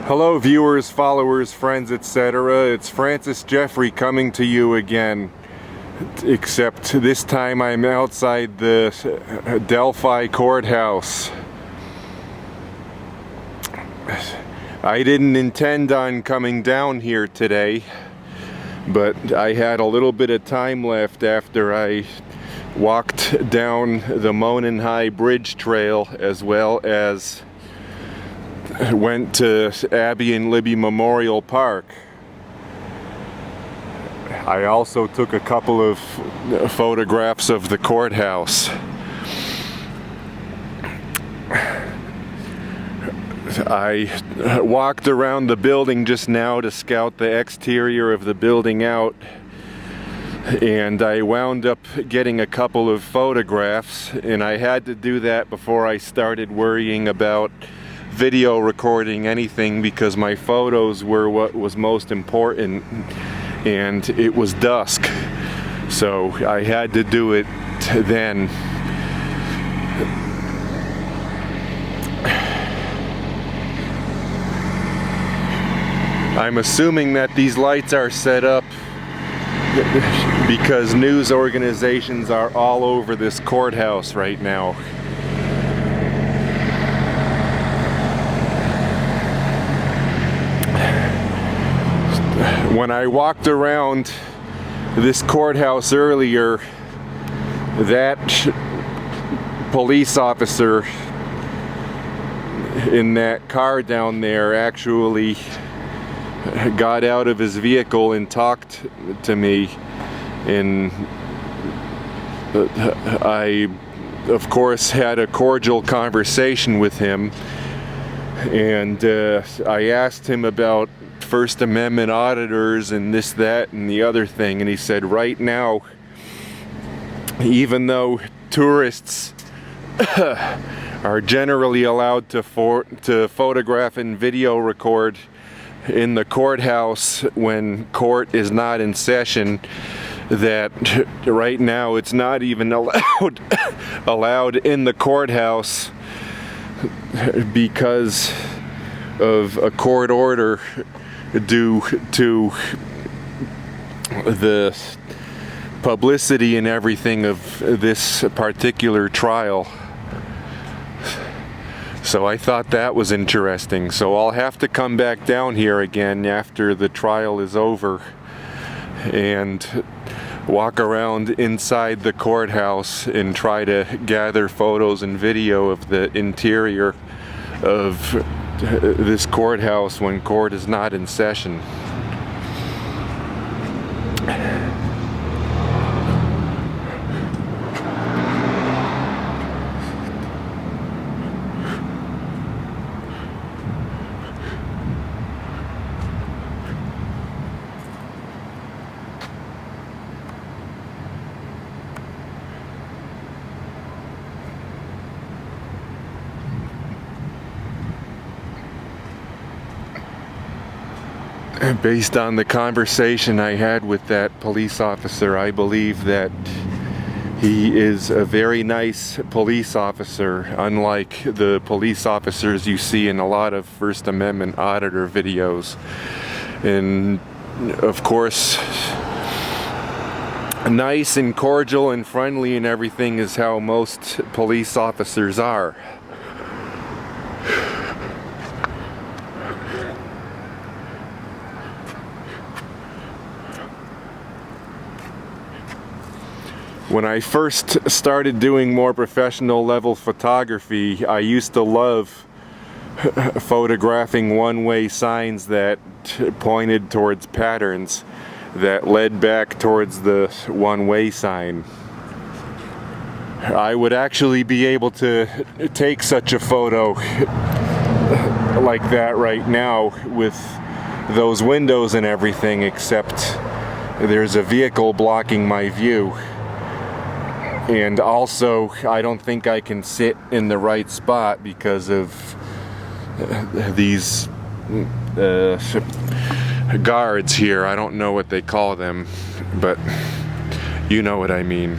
Hello viewers, followers, friends, etc. It's Francis Jeffrey coming to you again, except this time I'm outside the Delphi Courthouse. I didn't intend on coming down here today, but I had a little bit of time left after I walked down the Monon High Bridge Trail, as well as went to Abby and Libby Memorial Park. I also took a couple of photographs of the courthouse. I walked around the building just now to scout the exterior of the building out, and I wound up getting a couple of photographs, and I had to do that before I started worrying about video recording anything, because my photos were what was most important, and it was dusk, so I had to do it then. I'm assuming that these lights are set up because news organizations are all over this courthouse right now. When I walked around this courthouse earlier, that police officer in that car down there actually got out of his vehicle and talked to me, and I of course had a cordial conversation with him, and I asked him about First Amendment auditors and this, that, and the other thing, and he said right now, even though tourists are generally allowed to photograph and video record in the courthouse when court is not in session, that right now it's not even allowed in the courthouse because of a court order due to the publicity and everything of this particular trial. So I thought that was interesting. So I'll have to come back down here again after the trial is over and walk around inside the courthouse and try to gather photos and video of the interior of this courthouse when court is not in session. Based on the conversation I had with that police officer, I believe that he is a very nice police officer, unlike the police officers you see in a lot of First Amendment auditor videos. And of course, nice and cordial and friendly and everything is how most police officers are. When I first started doing more professional level photography, I used to love photographing one-way signs that pointed towards patterns that led back towards the one-way sign. I would actually be able to take such a photo like that right now with those windows and everything, except there's a vehicle blocking my view. And also, I don't think I can sit in the right spot because of these guards here. I don't know what they call them, but you know what I mean.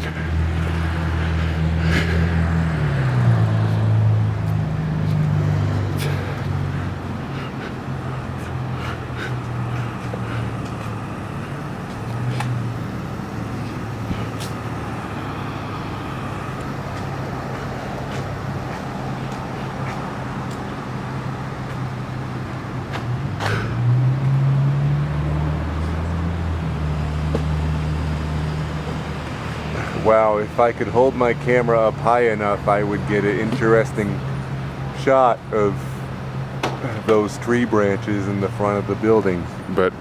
Wow, if I could hold my camera up high enough, I would get an interesting shot of those tree branches in the front of the building, but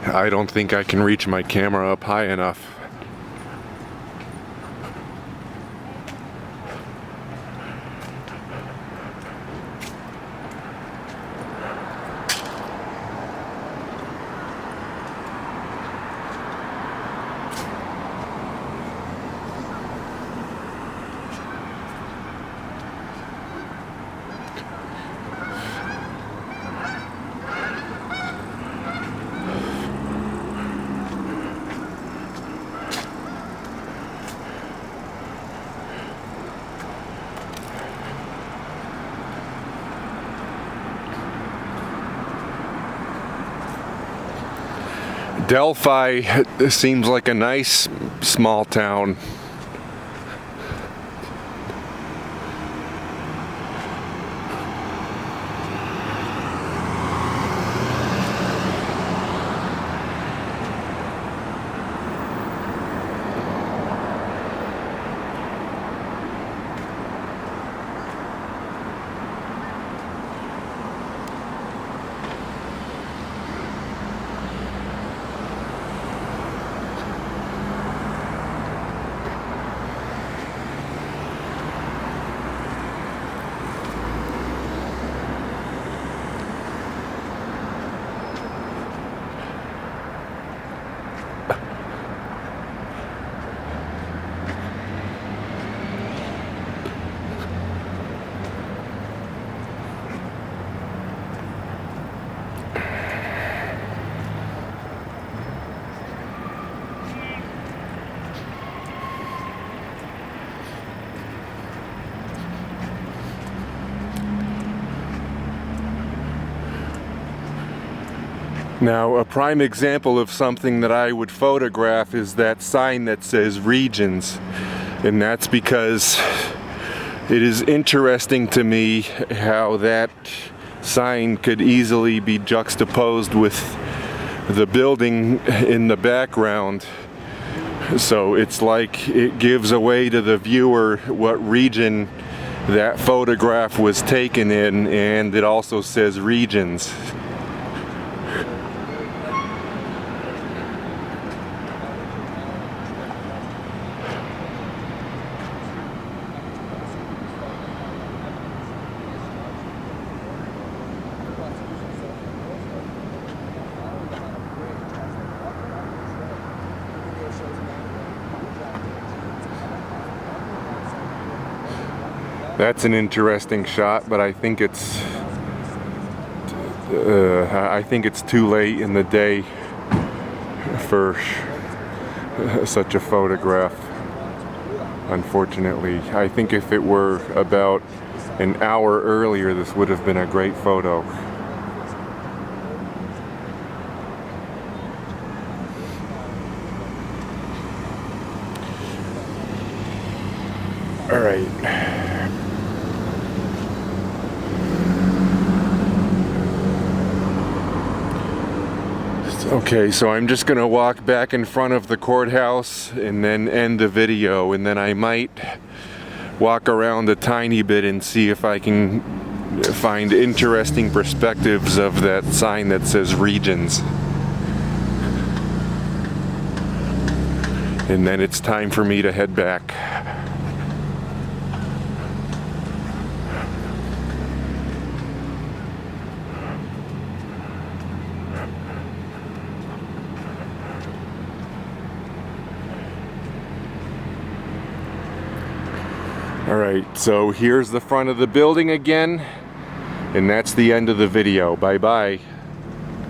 I don't think I can reach my camera up high enough. Delphi seems like a nice small town. Now, a prime example of something that I would photograph is that sign that says Regions, and that's because it is interesting to me how that sign could easily be juxtaposed with the building in the background. So it's like it gives away to the viewer what region that photograph was taken in, and it also says Regions. That's an interesting shot, but I think it's too late in the day for such a photograph, unfortunately. I think if it were about an hour earlier, this would have been a great photo. All right. Okay, so I'm just gonna walk back in front of the courthouse and then end the video, and then I might walk around a tiny bit and see if I can find interesting perspectives of that sign that says Regions. And then it's time for me to head back. Alright, so here's the front of the building again, and that's the end of the video. Bye bye.